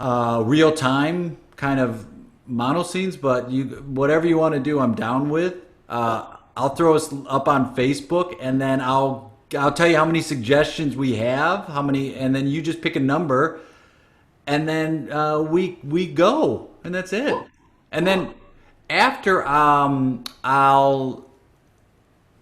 real time kind of mono scenes, but whatever you want to do, I'm down with. I'll throw us up on Facebook, and then I'll tell you how many suggestions we have, how many, and then you just pick a number, and then we go, and that's it. And then after,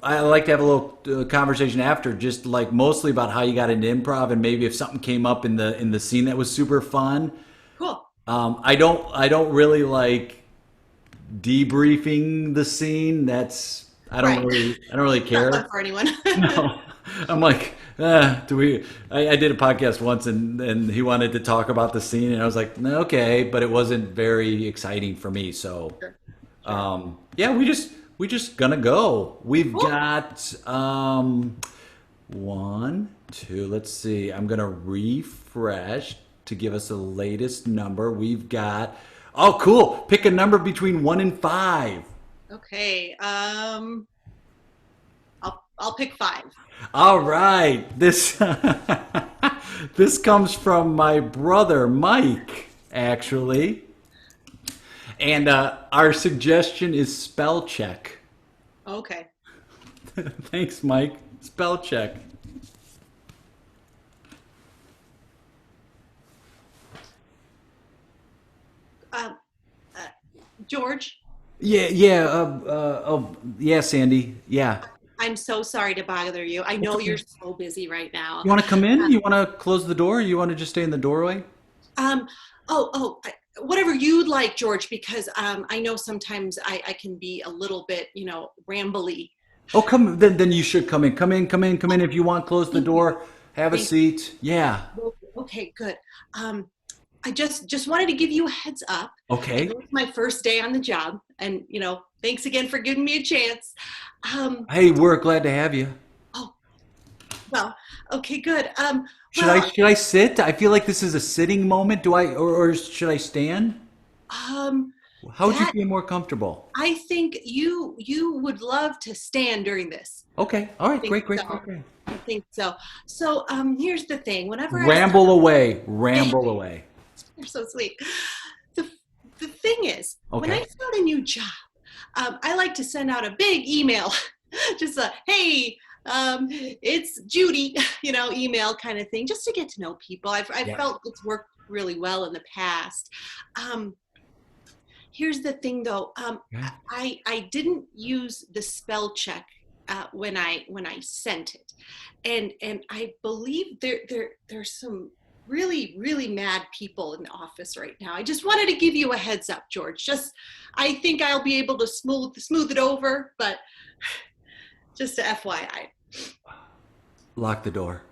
I like to have a little conversation after, just like mostly about how you got into improv, and maybe if something came up in the scene that was super fun. Cool. I don't really like debriefing the scene. Right. I don't really Not care. fun for anyone. No, I'm like, do we? I did a podcast once, and he wanted to talk about the scene, and I was like, "No, okay, but it wasn't very exciting for me. So, Sure. Sure. yeah, we just gonna go. We've Cool. got one, two. Let's see. I'm gonna refresh to give us the latest number. We've got. Oh, cool. Pick a number between 1 and 5. Okay. I'll pick 5. All right. This this comes from my brother Mike, actually, and our suggestion is spell check. Okay. Thanks, Mike. Spell check. Um, uh, George, Yeah, yeah. Oh, yeah, Sandy. Yeah. I'm so sorry to bother you. I It's know you're okay. so busy right now. You want to come in? Uh, You want to close the door? You want to just stay in the doorway? Um, whatever you'd like, George, because I know sometimes I can be a little bit, rambly. Oh, come. Then you should come in. Come in. Come in. Come in. If you want, close the Thank you. door. Have a Thank seat. Yeah. you. Okay, good. Um, I just wanted to give you a heads up. I Okay. know it's my first day on the job, and thanks again for giving me a chance. Um, Hey, we're glad to have you. oh, well, okay, good. Should I Well, should I sit? I feel like this is a sitting moment. Do I or should I stand? um, How would you that feel more comfortable? I think you would love to stand during this. Okay. All I right. think Great. Great. so. Great. Great. I think so. So, here's the thing. Whenever I start, Ramble away. thank Ramble you. away. You're so sweet. The the thing is, when I Okay. start a new job, I like to send out a big email, just a hey, it's Judy, email kind of thing, just to get to know people. I've Yeah. felt it's worked really well in the past. Um, Here's the thing, though. Okay. I didn't use the spell check when I sent it, and I believe there's some really mad people in the office right now. I just wanted to give you a heads up, George. Just I think I'll be able to smooth it over, but just a FYI. Lock the door.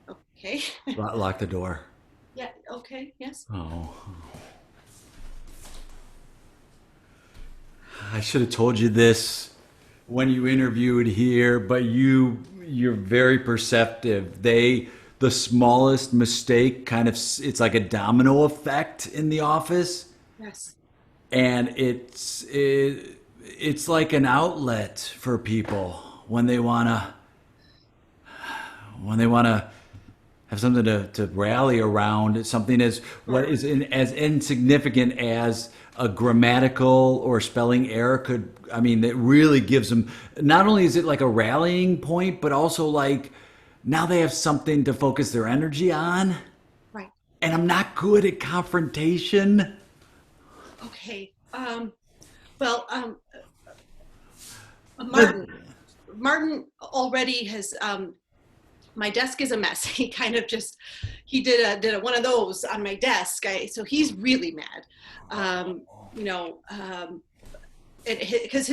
Okay. Lock the door. Yeah. Okay. Yes. Oh. I should have told you this when you interviewed here, but you're very perceptive. The smallest mistake kind of it's like a domino effect in the office, Yes. and it's like an outlet for people when they wanna have something to rally around. Something as what Sure. is as insignificant as a grammatical or spelling error could. I mean, that really gives them. Not only is it like a rallying point, but also like now they have something to focus their energy on. Right. And I'm not good at confrontation. Okay. Well, But Martin already has. My desk is a mess. He kind of he did one of those on my desk. So he's really mad. Um, you know, because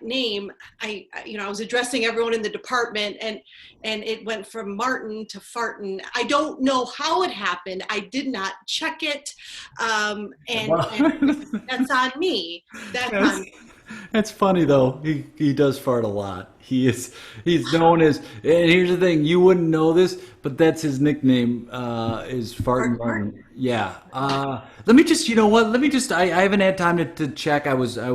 name, I was addressing everyone in the department, and it went from Martin to Fartin. I don't know how it happened. I did not check it, well, and that's on me. That's that's on me. that's funny though. He does fart a lot. He's known as. And here's the thing: you wouldn't know this, but that's his nickname. Is Fartin Martin. Martin. Yeah. Let me just. You know what? Let me just. I haven't had time to check. I was Sure.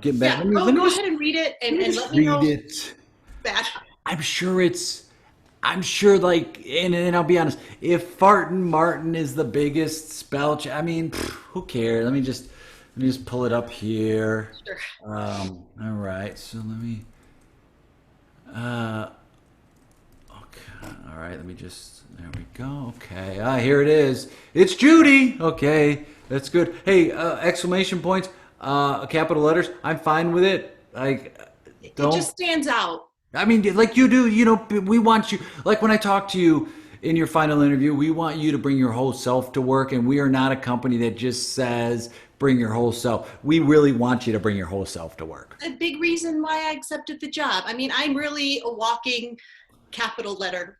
getting back. Yeah. Let me Go let me just ahead and read it, let me and just let me read know it. that. I'm sure it's. I'm sure, like, and I'll be honest, if Fartin Martin is the biggest spell check, I mean, who cares? Let me just pull it up here. Sure. All right, so let me. Uh, okay, all right, let me just. There we go. Okay, here it is. It's Judy. Okay, that's good. Hey, exclamation points, capital letters. I'm fine with it. Like, It don't. just stands out. I mean, like you do, we want you, like when I talk to you in your final interview, we want you to bring your whole self to work. And we are not a company that just says, bring your whole self. We really want you to bring your whole self to work. A big reason why I accepted the job. I mean, I'm really a walking capital letter.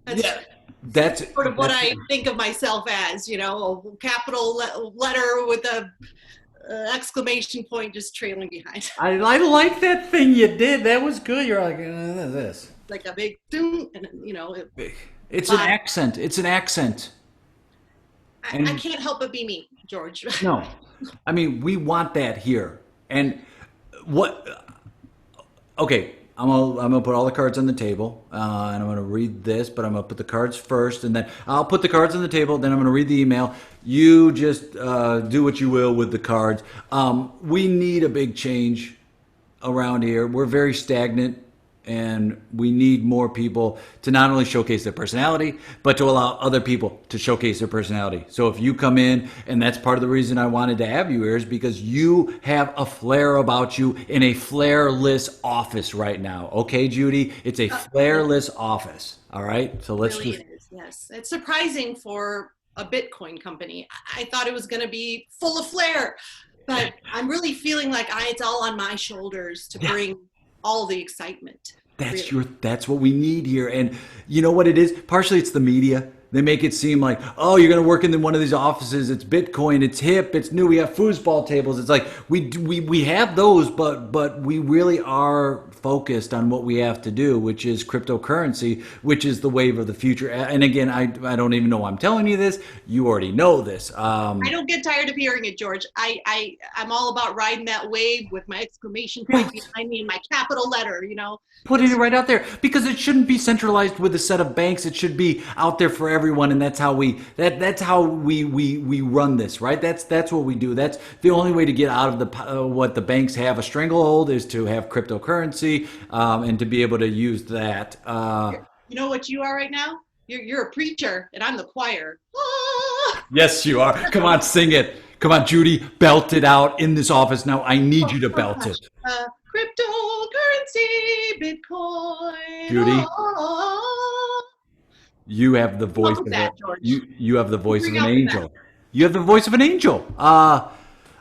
That's Yeah. That's sort of what I think of myself as, a capital letter with a exclamation point just trailing behind. I like that thing you did. That was good. You're like, this. Like a big doom, and It's an accent. It's an accent. And I can't help but be me, George. no, I mean, we want that here. And what? Okay, I'm gonna put all the cards on the table, and I'm gonna read this, but I'm gonna put the cards first, and then I'll put the cards on the table. Then I'm gonna read the email. You just do what you will with the cards. We need a big change around here. We're very stagnant, and we need more people to not only showcase their personality, but to allow other people to showcase their personality. So if you come in, and that's part of the reason I wanted to have you here, is because you have a flair about you in a flairless office right now. Okay, Judy? It's a flairless office. All right? So let's really just... it is, yes. It's surprising for a Bitcoin company. I thought it was going to be full of flair, but I'm really feeling like it's all on my shoulders to bring all the excitement. That's what we need here. And you know what it is? Partially it's the media. They make it seem like, oh, you're going to work in one of these offices. It's Bitcoin. It's hip. It's new. We have foosball tables. It's like we have those, but we really are focused on what we have to do, which is cryptocurrency, which is the wave of the future. And again, I don't even know why I'm telling you this. You already know this. I don't get tired of hearing it, George. I'm all about riding that wave with my exclamation point behind me and my capital letter. Putting it right out there, because it shouldn't be centralized with a set of banks. It should be out there for everyone, and that's how we run this, right? That's what we do. That's the only way to get out of what the banks have a stranglehold, is to have cryptocurrency, and to be able to use that. You know what you are right now? You're a preacher, and I'm the choir. Ah! Yes, you are. Come on, sing it. Come on, Judy, belt it out in this office now. I need you to belt it. Cryptocurrency, Bitcoin. Judy, Oh. you have the voice of that, you have the voice of an angel. You have the voice of an angel.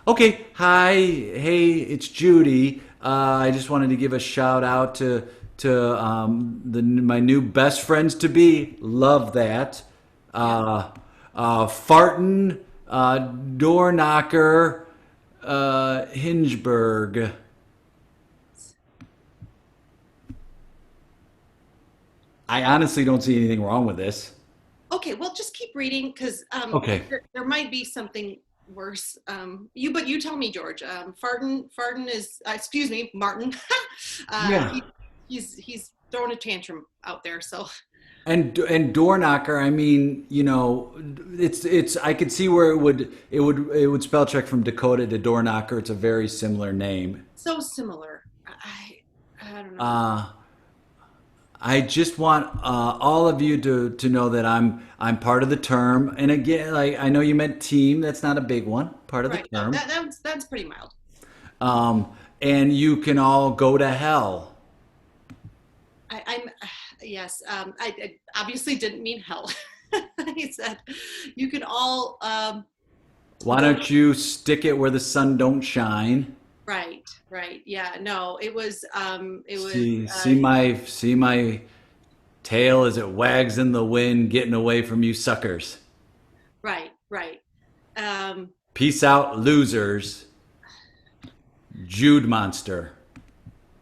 Okay. Hi, hey, it's Judy. I just wanted to give a shout out to my new best friends to be. Love that. Fartin, door knocker, Hingeberg. I honestly don't see anything wrong with this. Okay, well, just keep reading, because Okay. there might be something worse. You tell me, George. Fartin is, excuse me, Martin. Yeah. He's throwing a tantrum out there. So. And door knocker. I mean, it's. I could see where it would spell check from Dakota to door knocker. It's a very similar name. So similar. I don't know. I just want all of you to know that I'm part of the term. And again, like, I know you meant team. That's not a big one. Part of the term. No, that's pretty mild. And you can all go to hell. I'm yes. I obviously didn't mean hell. He said you can all. Why don't you stick it where the sun don't shine? Right. Yeah. No, it was. See my tail as it wags in the wind, getting away from you suckers. Right. Peace out, losers. Jude Monster.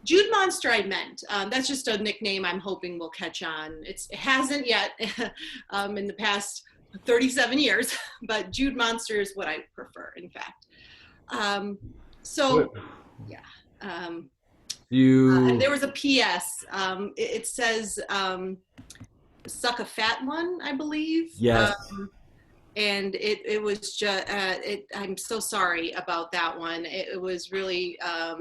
Jude Monster, I meant. That's just a nickname I'm hoping will catch on. It hasn't yet in the past 37 years, but Jude Monster is what I prefer, in fact. Yeah. There was a PS. It says, Suck a Fat One, I believe. Yes. And it was just I'm so sorry about that one. It was really a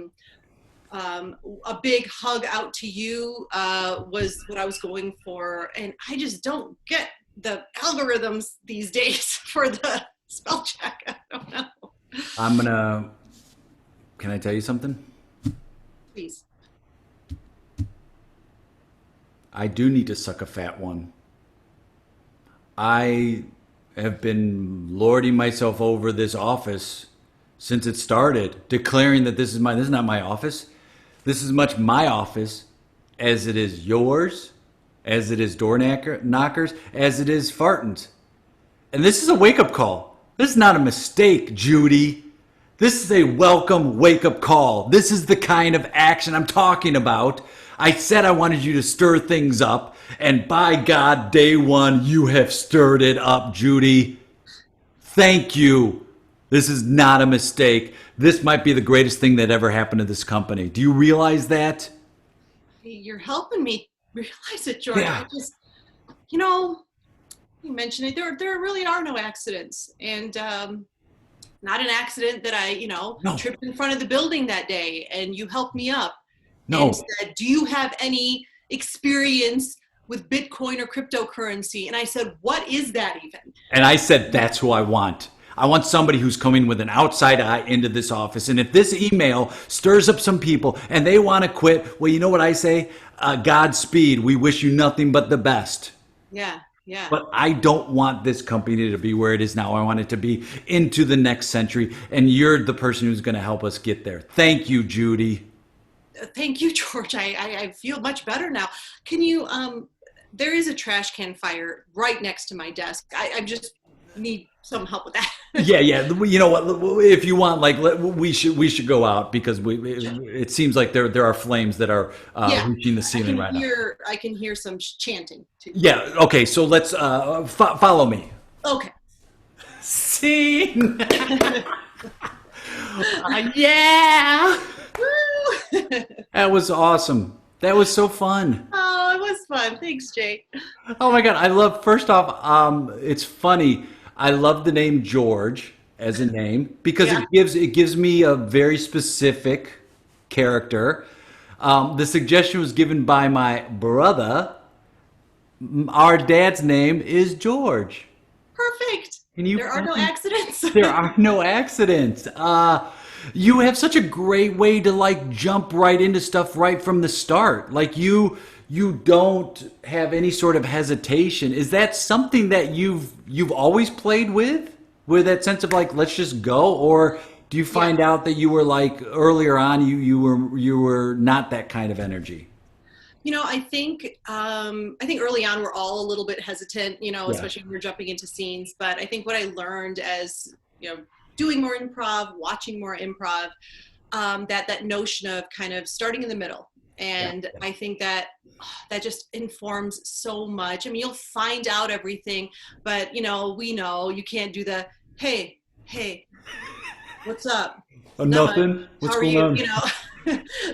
big hug out to you was what I was going for, and I just don't get the algorithms these days for the spell check. I don't know. Can I tell you something? Please. I do need to suck a fat one. I have been lording myself over this office since it started, declaring that this is not my office. This is as much my office as it is yours, as it is knockers, as it is Farton's. And this is a wake-up call. This is not a mistake, Judy. This is a welcome wake-up call. This is the kind of action I'm talking about. I said I wanted you to stir things up, and by God, day one, you have stirred it up, Judy. Thank you. This is not a mistake. This might be the greatest thing that ever happened to this company. Do you realize that? You're helping me realize it, George. Yeah. I just, you mentioned it. There really are no accidents, and not an accident that I, No. tripped in front of the building that day, and you helped me up. No. And said, "Do you have any experience with Bitcoin or cryptocurrency?" And I said, "What is that even?" And I said, that's who I want. I want somebody who's coming with an outside eye into this office. And if this email stirs up some people and they want to quit, well, you know what I say? Godspeed. We wish you nothing but the best. Yeah, yeah. But I don't want this company to be where it is now. I want it to be into the next century. And you're the person who's going to help us get there. Thank you, Judy. Thank you, George. I feel much better now. Can you, there is a trash can fire right next to my desk. I just need some help with that. Yeah. You know what? If you want, we should go out because it seems like there are flames that are reaching the ceiling right now. I can hear some chanting too. Yeah. Okay. So let's follow me. Okay. Scene. Yeah. Woo! That was awesome. That was so fun. Oh, it was fun. Thanks, Jake. Oh my God. First off, it's funny. I love the name George as a name because it gives me a very specific character. The suggestion was given by my brother. Our dad's name is George. Perfect. Can there are no accidents. There are no accidents. You have such a great way to jump right into stuff right from the start. You don't have any sort of hesitation. Is that something that you've always played with that sense of let's just go, or do you find out that you were earlier on you were not that kind of energy? I think early on we're all a little bit hesitant, especially when we're jumping into scenes. But I think what I learned as doing more improv, watching more improv, that notion of kind of starting in the middle. And I think that just informs so much. I mean, you'll find out everything, but we know you can't do the hey, what's up? Nothing. What's going on?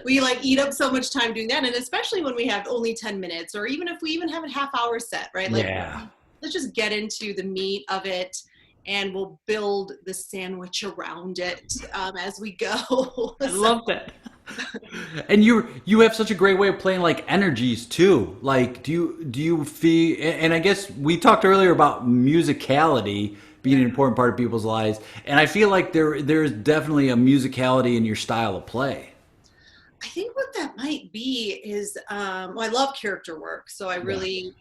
We eat up so much time doing that, and especially when we have only 10 minutes, or even if we even have a half hour set, right? Let's just get into the meat of it, and we'll build the sandwich around it as we go. I love that. And you have such a great way of playing energies too. Do you feel? And I guess we talked earlier about musicality being an important part of people's lives, and I feel like there's definitely a musicality in your style of play. I think what that might be is, I love character work, so I really,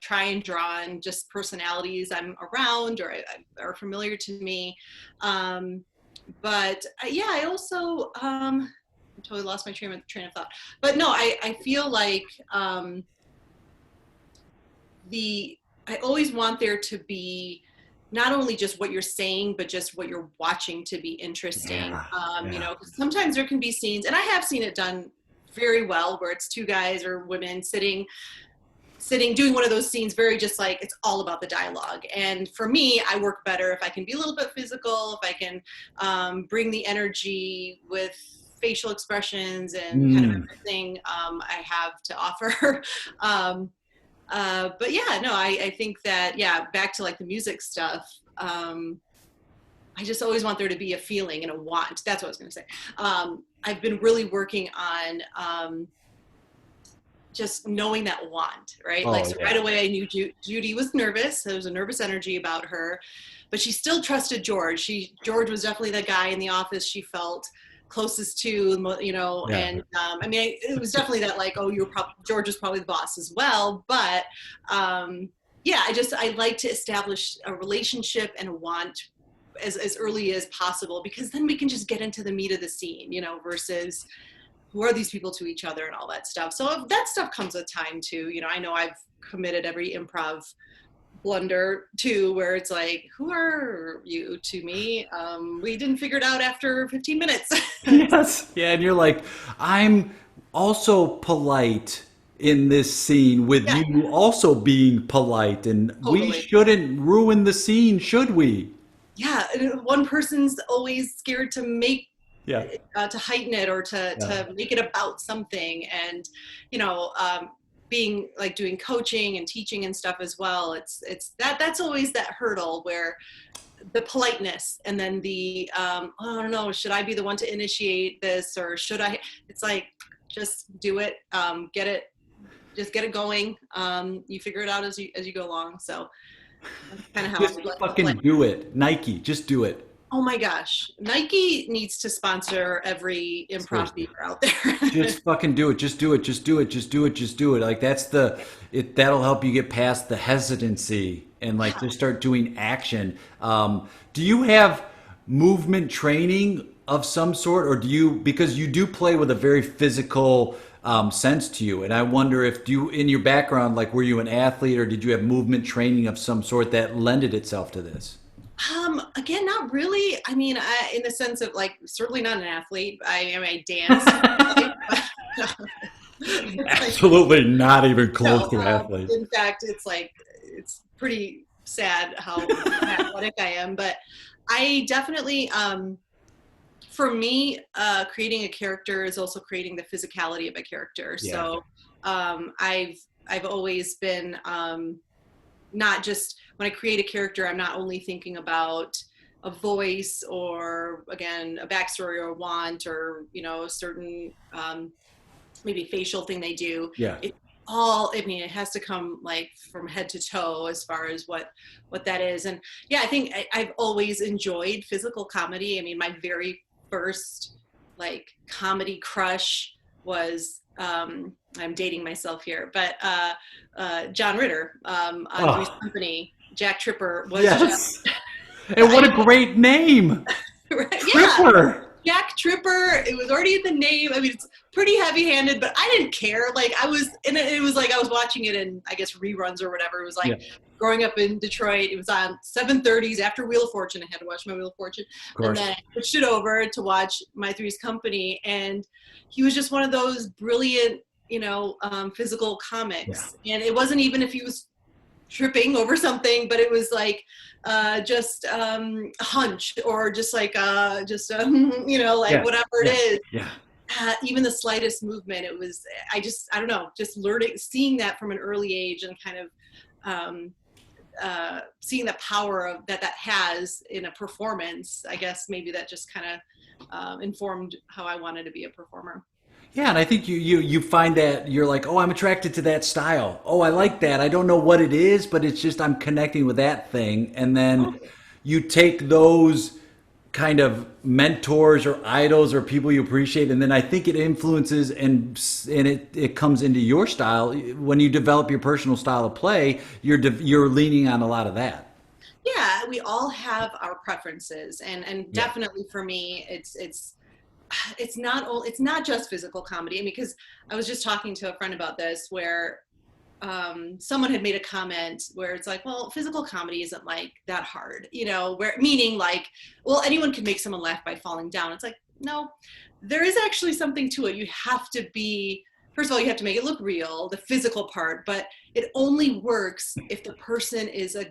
try and draw on just personalities I'm around or are familiar to me. But I also, I totally lost my train of thought. But no, I feel like I always want there to be not only just what you're saying, but just what you're watching to be interesting. Sometimes there can be scenes, and I have seen it done very well, where it's two guys or women sitting, doing one of those scenes, very just it's all about the dialogue. And for me, I work better if I can be a little bit physical, if I can bring the energy with facial expressions and kind of everything I have to offer. But yeah, no, I think that, yeah, back to like the music stuff. I just always want there to be a feeling and a want. That's what I was going to say. I've been really working on just knowing that want, right? Like, Oh so right yeah. away I knew Judy was nervous. There was a nervous energy about her, but she still trusted George. George was definitely the guy in the office she felt closest to, you know, Yeah. and I mean, it was definitely that like, oh, George was probably the boss as well. But yeah, I like to establish a relationship and a want as early as possible, because then we can just get into the meat of the scene, you know, versus who are these people to each other and all that stuff. So that stuff comes with time too. You know, I know I've committed every improv blunder too, where it's like, who are you to me? We didn't figure it out after 15 minutes. Yes. Yeah, and you're like, I'm also polite in this scene with Yeah, you also being polite, and we totally. shouldn't ruin the scene, should we? Yeah, one person's always scared to make Yeah. to heighten it or Yeah. to make it about something. And you know, being like doing coaching and teaching and stuff as well, that's always that hurdle where the politeness and then the oh, I don't know, should I be the one to initiate this or should I? It's like, just do it, get it, just get it going. You figure it out as you go along. So that's kind of how I Just would like to play. fucking do it. Nike, just do it. Oh my gosh, Nike needs to sponsor every improv Seriously. theater out there. Just fucking do it. Just do it. Just do it. Just do it. Just do it. Like that's that'll help you get past the hesitancy and like just start doing action. Do you have movement training of some sort, or do you, because you do play with a very physical sense to you, and I wonder if you, in your background, like were you an athlete or did you have movement training of some sort that lended itself to this? Again, not really. I mean, in the sense of like, certainly not an athlete. I danced. It's like, Absolutely not even close no, to athlete. in fact, it's like, it's pretty sad how athletic I am, but I definitely, for me, creating a character is also creating the physicality of a character. Yeah. So, I've always been, not just when I create a character, I'm not only thinking about a voice or again a backstory or a want or you know a certain maybe facial thing they do. Yeah. It all, I mean, it has to come like from head to toe as far as what that is. And yeah, I think I've always enjoyed physical comedy. I mean, my very first like comedy crush was I'm dating myself here, but John Ritter on Three's Oh, Company. Jack Tripper was yes. just, And what a I, great name. yeah, Tripper. Jack Tripper. It was already in the name. I mean, it's pretty heavy-handed, but I didn't care. Like I was, and it was like I was watching it in, I guess, reruns or whatever. It was Yeah, like growing up in Detroit. It was on 7:30s after Wheel of Fortune. I had to watch my Wheel of Fortune, of and course. then I switched it over to watch My Three's Company. And he was just one of those brilliant, you know, physical Yeah. comics. And it wasn't even if he was tripping over something, but it was like just a hunch or just like you know, like Yeah. whatever it Yeah. is. Yeah. Even the slightest movement, it was, I don't know, just learning, seeing that from an early age and kind of seeing the power of that has in a performance. I guess maybe that just kind of informed how I wanted to be a performer. Yeah, and I think you find that you're like, oh, I'm attracted to that style. Oh, I like that. I don't know what it is, but it's just I'm connecting with that thing. And then you take those kind of mentors or idols or people you appreciate, and then I think it influences and it comes into your style when you develop your personal style of play. You're leaning on a lot of that. Yeah, we all have our preferences, and Yeah. definitely for me, it's not just physical comedy. I mean, because I was just talking to a friend about this, where someone had made a comment where it's like, well, physical comedy isn't like that hard, you know, where meaning like, well, anyone can make someone laugh by falling down. It's like, no, there is actually something to it. You have to be, first of all, you have to make it look real, the physical part, but it only works if the person is a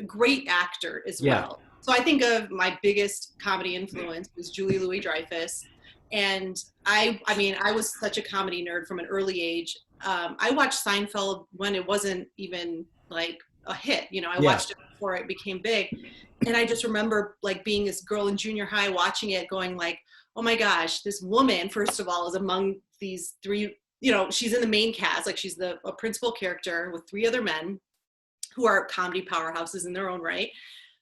great actor as Yeah. well. So I think of my biggest comedy influence was Julie Louis-Dreyfus. And I mean, I was such a comedy nerd from an early age. I watched Seinfeld when it wasn't even like a hit. You know, I Yeah. watched it before it became big. And I just remember like being this girl in junior high watching it going like, oh my gosh, this woman, first of all, is among these three, you know, she's in the main cast, like she's a principal character with three other men who are comedy powerhouses in their own right.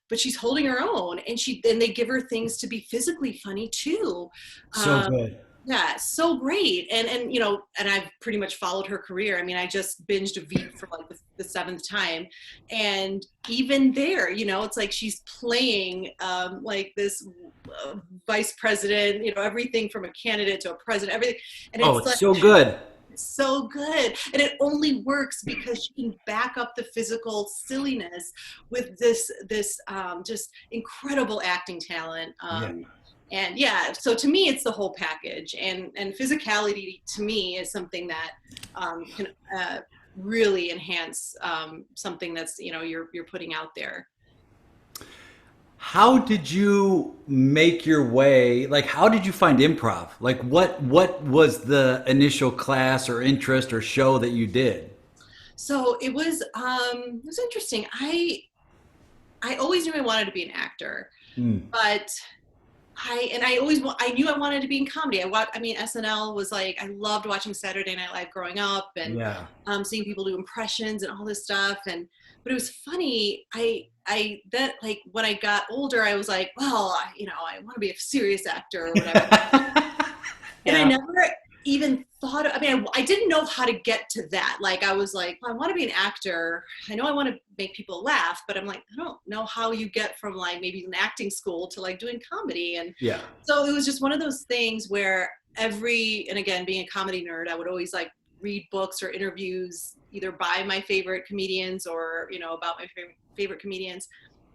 But she's holding her own, and they give her things to be physically funny too. So good. Yeah, so great. And you know, and I've pretty much followed her career. I mean, I just binged Veep for like the seventh time. And even there, you know, it's like she's playing like this vice president, you know, everything from a candidate to a president, everything. And Oh, it's it's like so good. so good. And it only works because she can back up the physical silliness with this just incredible acting talent. And yeah, so to me, it's the whole package, and physicality to me is something that can really enhance something that's, you know, you're putting out there. How did you make your way? Like, how did you find improv? Like, what was the initial class or interest or show that you did? So it was interesting. I always knew I wanted to be an actor, Mm. but I knew I wanted to be in comedy. I mean, SNL was like, I loved watching Saturday Night Live growing up, and Yeah. seeing people do impressions and all this stuff. But it was funny. That like when I got older, I was like, well, you know, I want to be a serious actor or whatever. And I Yeah. never even thought I mean, I didn't know how to get to that. Like, I was like, well, I want to be an actor. I know I want to make people laugh, but I'm like, I don't know how you get from like maybe an acting school to like doing comedy. And Yeah. so it was just one of those things where and again, being a comedy nerd, I would always like read books or interviews either by my favorite comedians or, you know, about my favorite comedians.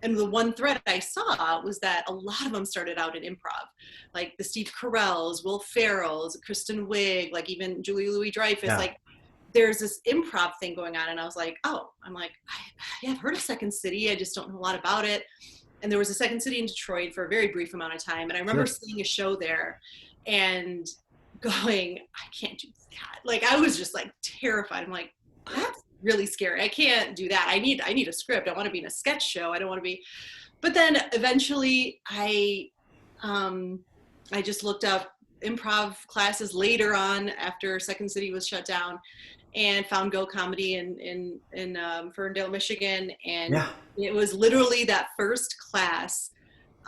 And the one thread I saw was that a lot of them started out in improv, like the Steve Carells, Will Ferrell's, Kristen Wiig, like even Julie Louis-Dreyfus. Yeah. Like there's this improv thing going on. And I was like, oh, yeah, I've heard of Second City. I just don't know a lot about it. And there was a Second City in Detroit for a very brief amount of time. And I remember seeing a show there and going, I can't do that. Like, I was just like terrified. I'm like, that's really scary. I can't do that. I need a script. I want to be in a sketch show. I don't want to be. But then eventually I just looked up improv classes later on after Second City was shut down, and found Go Comedy in Ferndale, Michigan. And it was literally that first class.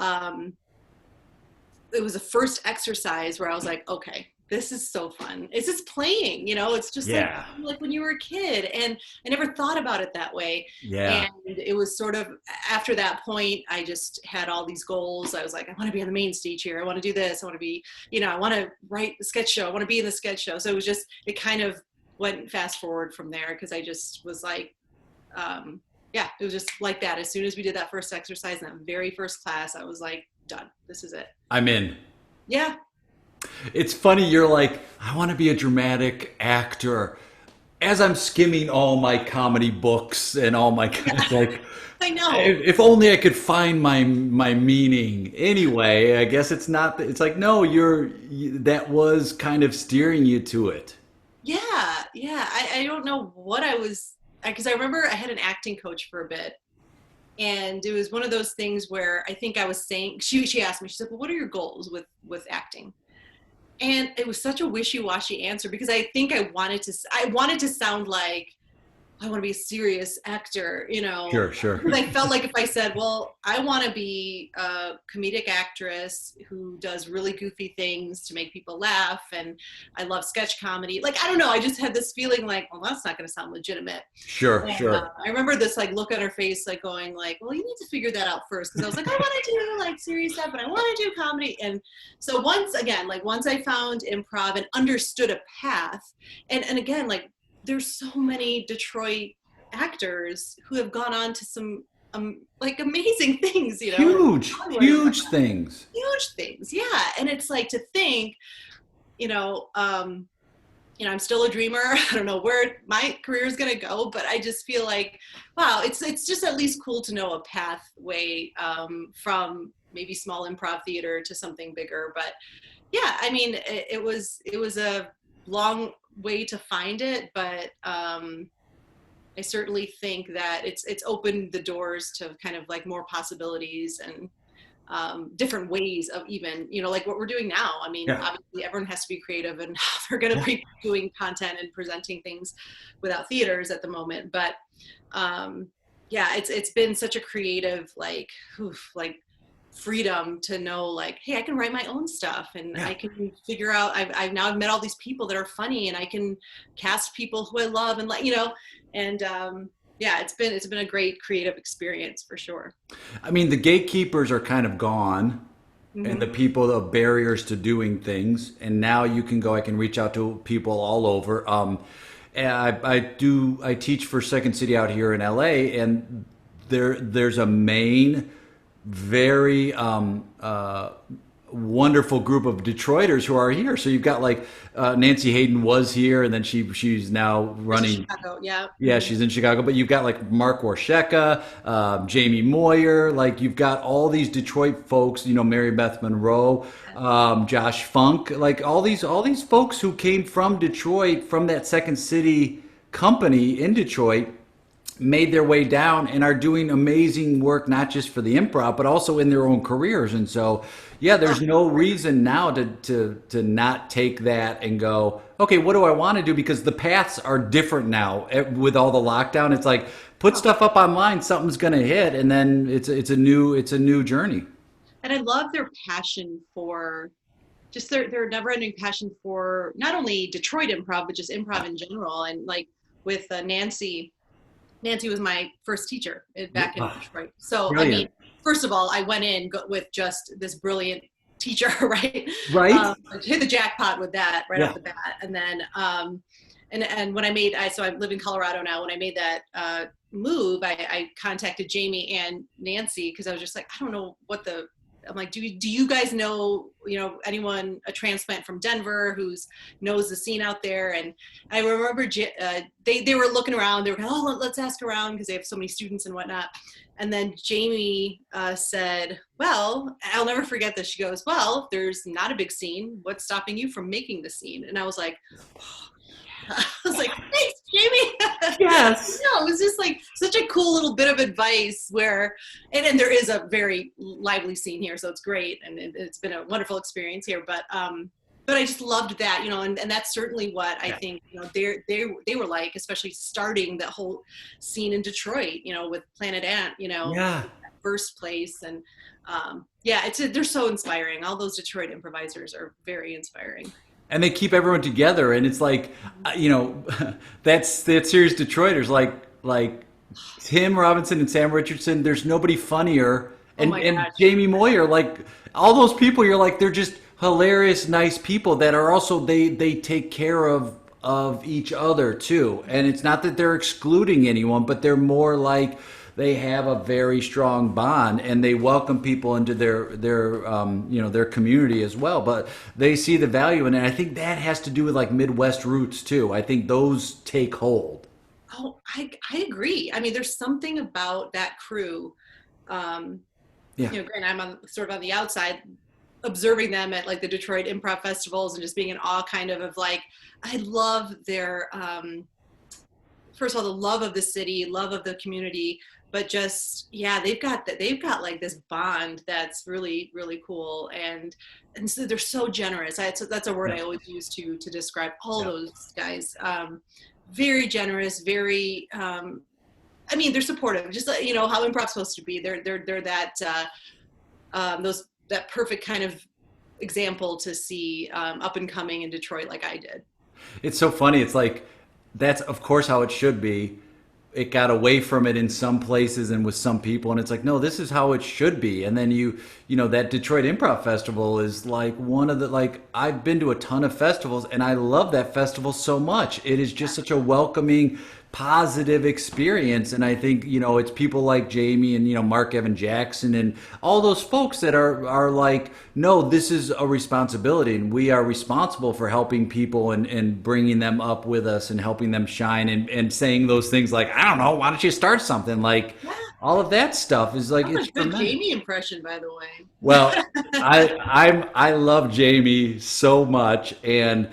It was the first exercise where I was like, okay, this is so fun. It's just playing, you know, it's just like when you were a kid, and I never thought about it that way. Yeah. And it was sort of after that point, I just had all these goals. I was like, I want to be on the main stage here. I want to do this. I want to be, you know, I want to write the sketch show. I want to be in the sketch show. So it kind of went fast forward from there, because I just was like, yeah, it was just like that. As soon as we did that first exercise in that very first class, I was like, done. This is it. I'm in. Yeah. It's funny, you're like, I want to be a dramatic actor. As I'm skimming all my comedy books and all my like, I know. If only I could find my meaning. Anyway, I guess it's not. It's like, no, that was kind of steering you to it. Yeah. I don't know what I was, because I remember I had an acting coach for a bit. And it was one of those things where I think I was saying, she asked me, she said, well, what are your goals with acting? And it was such a wishy-washy answer, because I think I wanted to sound like I want to be a serious actor, you know. Sure. Because I felt like if I said, well, I want to be a comedic actress who does really goofy things to make people laugh, and I love sketch comedy. Like, I don't know, I just had this feeling like, well, that's not going to sound legitimate. Sure. I remember this like look on her face, like going like, well, you need to figure that out first. Because I was like, I want to do like serious stuff, but I want to do comedy. And so once I found improv and understood a path, and again, like, there's so many Detroit actors who have gone on to some like amazing things, you know. Huge things. Yeah. And it's like to think, you know, I'm still a dreamer. I don't know where my career is going to go, but I just feel like, wow, it's just at least cool to know a pathway from maybe small improv theater to something bigger. But yeah, I mean, it was a long way to find it, but I certainly think that it's opened the doors to kind of like more possibilities and different ways of even, like what we're doing now. I mean, Yeah. obviously everyone has to be creative and how they're going to be doing content and presenting things without theaters at the moment. But yeah, it's been such a creative, like freedom to know, like, hey, I can write my own stuff, and I can figure out, I've now met all these people that are funny, and I can cast people who I love, and and yeah, it's been a great creative experience for sure. I mean, the gatekeepers are kind of gone, and the Mm-hmm. people, the barriers to doing things, and now you can go. I can reach out to people all over. And I teach for Second City out here in LA, and there's a main, very wonderful group of Detroiters who are here. So you've got like Nancy Hayden was here, and then she's now running. Chicago, yeah. Yeah, she's in Chicago, but you've got like Marc Warzecha, Jaime Moyer, like you've got all these Detroit folks, Maribeth Monroe, Josh Funk, like all these folks who came from Detroit, from that Second City company in Detroit, made their way down and are doing amazing work, not just for the improv, but also in their own careers. And so, yeah, there's no reason now to not take that and go, okay, what do I want to do? Because the paths are different now with all the lockdown. It's like put stuff up online, something's going to hit, and then it's a new journey. And I love their passion for just their never-ending passion for not only Detroit improv, but just improv in general. And like with Nancy was my first teacher back in Detroit. So, Brilliant. I mean, first of all, I went in with just this brilliant teacher, right? Right. Hit the jackpot with that right Yeah. off the bat. And then, and when so I live in Colorado now. When I made that move, I contacted Jamie and Nancy because I was just like, I don't know I'm like, do you guys know, anyone, a transplant from Denver who's knows the scene out there? And I remember they were looking around. They were going, oh, let's ask around because they have so many students and whatnot. And then Jamie said, well, I'll never forget this. She goes, well, there's not a big scene. What's stopping you from making the scene? And I was like, oh, I was like, thanks, Jamie. Yes. No, it was just like such a cool little bit of advice where, and there is a very lively scene here, so it's great, and it's been a wonderful experience here. But I just loved that, and that's certainly what I think, they were like, especially starting that whole scene in Detroit, with Planet Ant, Yeah. first place, and yeah, they're so inspiring. All those Detroit improvisers are very inspiring. And they keep everyone together, and it's like, that series Detroiters, like Tim Robinson and Sam Richardson. There's nobody funnier, and my and gosh. Jamie Moyer, like all those people. You're like, they're just hilarious, nice people that are also they take care of each other too. And it's not that they're excluding anyone, but they're more like they have a very strong bond, and they welcome people into their community as well. But they see the value in it. And I think that has to do with like Midwest roots too. I think those take hold. Oh, I agree. I mean, there's something about that crew. Yeah. Granted, I'm sort of on the outside observing them at like the Detroit improv festivals and just being in awe kind of like, I love their, first of all, the love of the city, love of the community, but just, yeah, they've got like this bond that's really, really cool. And so they're so generous. That's a word I always use to describe all those guys. Very generous, very, I mean, they're supportive, just like, how improv's supposed to be. They're that, that perfect kind of example to see up and coming in Detroit like I did. It's so funny. It's like, that's of course how it should be. It got away from it in some places and with some people, and it's like, no, this is how it should be. And then that Detroit Improv Festival is like one of the, like, I've been to a ton of festivals and I love that festival so much. It is just such a welcoming, positive experience. And I think, it's people like Jamie and, Mark Evan Jackson and all those folks that are like, no, this is a responsibility, and we are responsible for helping people and bringing them up with us and helping them shine, and saying those things like, I don't know, why don't you start something? Like, all of that stuff is like, That was it's a good tremendous. Jamie impression, by the way. Well, I love Jamie so much, and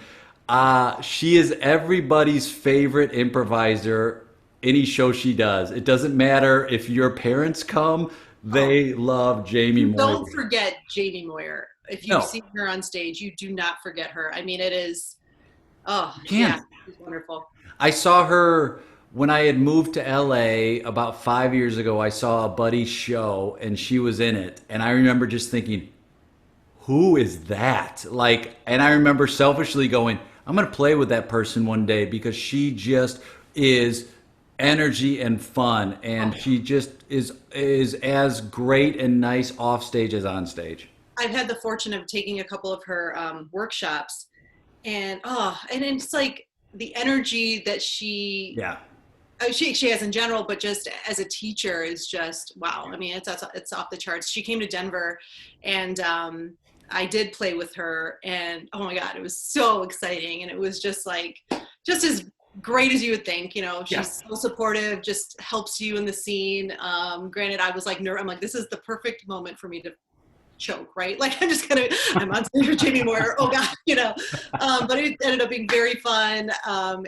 She is everybody's favorite improviser. Any show she does, it doesn't matter if your parents come; Oh, they love Jaime you Moyer. don't forget Jaime Moyer. If you No, see her on stage, you do not forget her. I mean, it is, oh, you yeah, can't. she's wonderful. I saw her when I had moved to LA about 5 years ago. I saw a buddy's show, and she was in it, and I remember just thinking, who is that? Like, and I remember selfishly going, I'm going to play with that person one day because she just is energy and fun, and Oh, she just is as great and nice off stage as on stage. I've had the fortune of taking a couple of her workshops, and oh, and it's like the energy that Yeah. she has in general, but just as a teacher is just wow. I mean, it's off the charts. She came to Denver, and I did play with her, and oh my god, it was so exciting, and it was just like just as great as you would think. You know, Yeah. she's so supportive, just helps you in the scene. Granted, I was like, I'm like, this is the perfect moment for me to choke, right? Like I'm on stage with Jaime Moore. Oh God, but it ended up being very fun.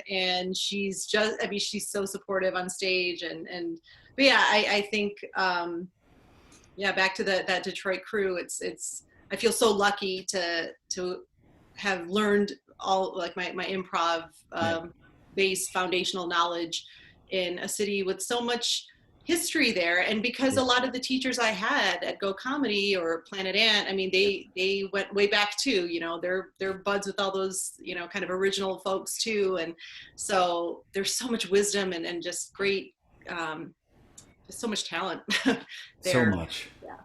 And she's just, I mean, she's so supportive on stage but yeah, I think, yeah, back to that Detroit crew. I feel so lucky to have learned all like my improv, Yeah. based foundational knowledge in a city with so much history there. And because Yeah. a lot of the teachers I had at Go Comedy or Planet Ant, I mean, they went way back too, they're buds with all those, kind of original folks too. And so there's so much wisdom and just great, just so much talent So there. much. Yeah.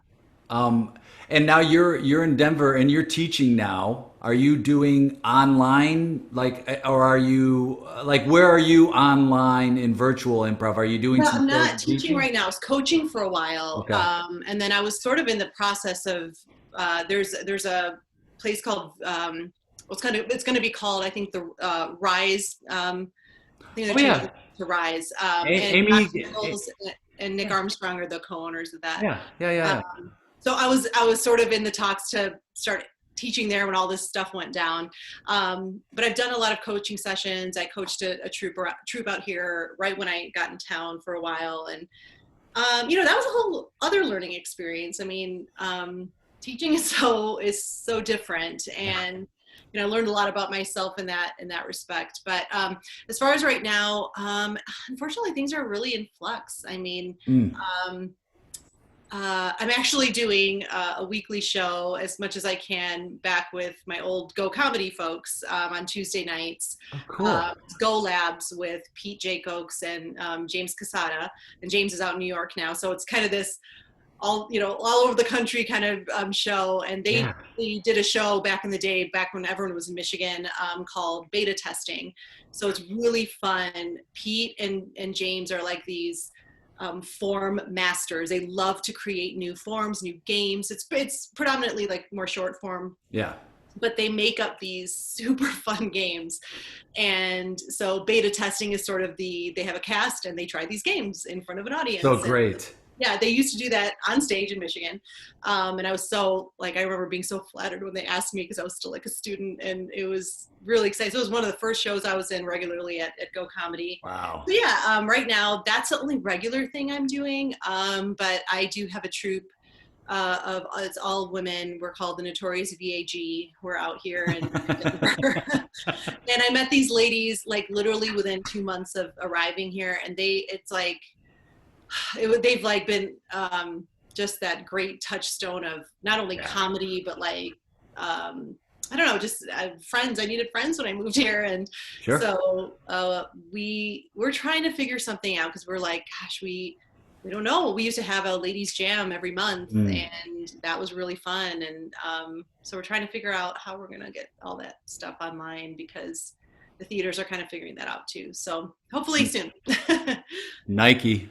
Um, and now you're in Denver and you're teaching now. Are you doing online, like, or are you like, where are you online in virtual improv? Are you doing Well, some I'm shows not and teaching teaching? right now. I was coaching for a while, Okay. and then I was sort of in the process of. There's a place called. It's going to be called, I think, the Rise. I think they're Oh changing yeah, it to Rise. And Josh Amy. Nichols and Nick Yeah, Armstrong are the co-owners of that. yeah, yeah, yeah, Uh, yeah. so I was sort of in the talks to start teaching there when all this stuff went down. But I've done a lot of coaching sessions. I coached a troop out here right when I got in town for a while, and that was a whole other learning experience. I mean, teaching is so different, Yeah. and I learned a lot about myself in that respect. But as far as right now, unfortunately, things are really in flux. I mean, Mm. um, I'm actually doing a weekly show as much as I can back with my old Go Comedy folks on Tuesday nights. Oh, cool. Go Labs with Pete Jacobs and James Casada. And James is out in New York now. So it's kind of this all over the country kind of show. And Yeah. they did a show back in the day, back when everyone was in Michigan, called Beta Testing. So it's really fun. Pete and James are like these form masters. They love to create new forms, new games. It's predominantly like more short form, Yeah. but they make up these super fun games. And so beta testing is sort of they have a cast and they try these games in front of an So audience. And great. yeah, they used to do that on stage in Michigan. And I was so like, I remember being so flattered when they asked me because I was still like a student, and it was really exciting. So it was one of the first shows I was in regularly at Go Comedy. Wow. So yeah, right now that's the only regular thing I'm doing. But I do have a troupe of it's all women. We're called the Notorious VAG. We're out here in Denver. And I met these ladies like literally within 2 months of arriving here, and they've like been just that great touchstone of not only Yeah. comedy but like I don't know, just friends. I needed friends when I moved here, and Sure. so we're trying to figure something out because we're like, gosh, we don't know. We used to have a ladies' jam every month, Mm. and that was really fun. And so we're trying to figure out how we're gonna get all that stuff online because the theaters are kind of figuring that out too. So hopefully soon. Nike.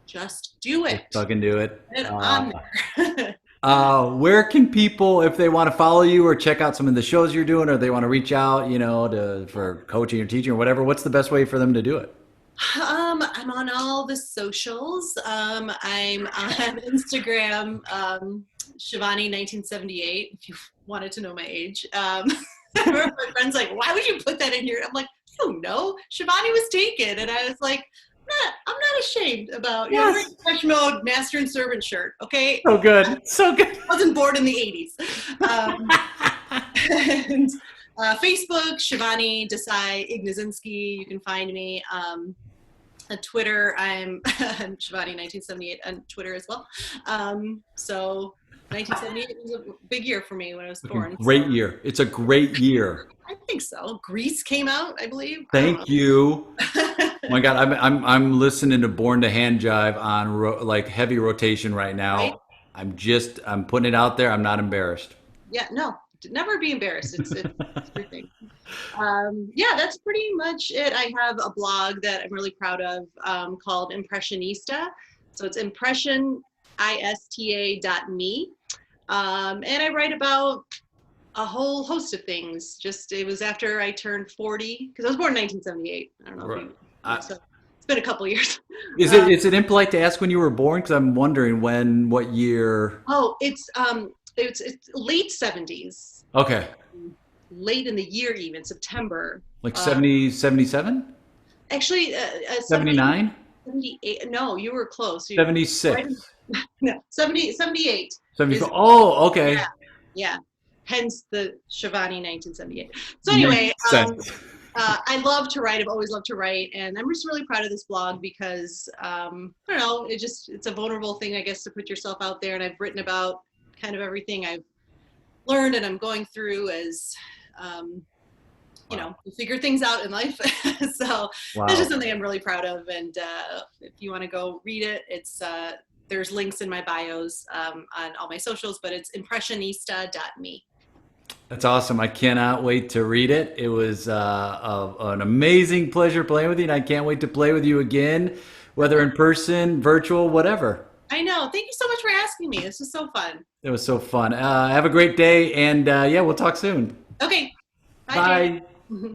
Just do Just it. fucking do it. Get it on there. Where can people, if they want to follow you or check out some of the shows you're doing, or they want to reach out, for coaching or teaching or whatever, what's the best way for them to do it? I'm on all the socials. I'm on Instagram, Sheevani 1978, if you wanted to know my age. My friend's like, why would you put that in here? I'm like, I don't know. Sheevani was taken. And I was like, I'm not ashamed about, you know, wearing Depeche Mode master and servant shirt, okay? So good. So good. I wasn't born in the 80s. And Facebook, Sheevani Desai Ignasinski. You can find me. On Twitter, I'm Sheevani1978 on Twitter as well. So 1978 was a big year for me when I was born. Great year. It's a great year. I think so. Grease came out, I believe. Thank you. Oh my God, I'm listening to Born to Hand Jive on like heavy rotation right now. Right? I'm putting it out there. I'm not embarrassed. Yeah, no, never be embarrassed. It's your thing. Yeah, that's pretty much it. I have a blog that I'm really proud of called Impressionista. So it's impressionista.me. And I write about a whole host of things. It was after I turned 40, because I was born in 1978. I don't know if you, so it's been a couple years. Is it impolite to ask when you were born? Because I'm wondering what year. Oh, it's late 70s. Okay. Late in the year, even September. Like 70, 77? Actually, 79? 78. No, you were close. 76. Right, no, 78. 74. Oh, okay. Yeah. Hence the Sheevani 1978. So anyway, I love to write. I've always loved to write, and I'm just really proud of this blog because I don't know. It's a vulnerable thing, I guess, to put yourself out there. And I've written about kind of everything I've learned and I'm going through as you know, you figure things out in life. So it's just something I'm really proud of. And if you want to go read it, it's there's links in my bios on all my socials, but it's impressionista.me. That's awesome. I cannot wait to read it. It was an amazing pleasure playing with you, and I can't wait to play with you again, whether in person, virtual, whatever. I know. Thank you so much for asking me. This was so fun. It was so fun. Have a great day, and yeah, we'll talk soon. Okay. Bye. Bye.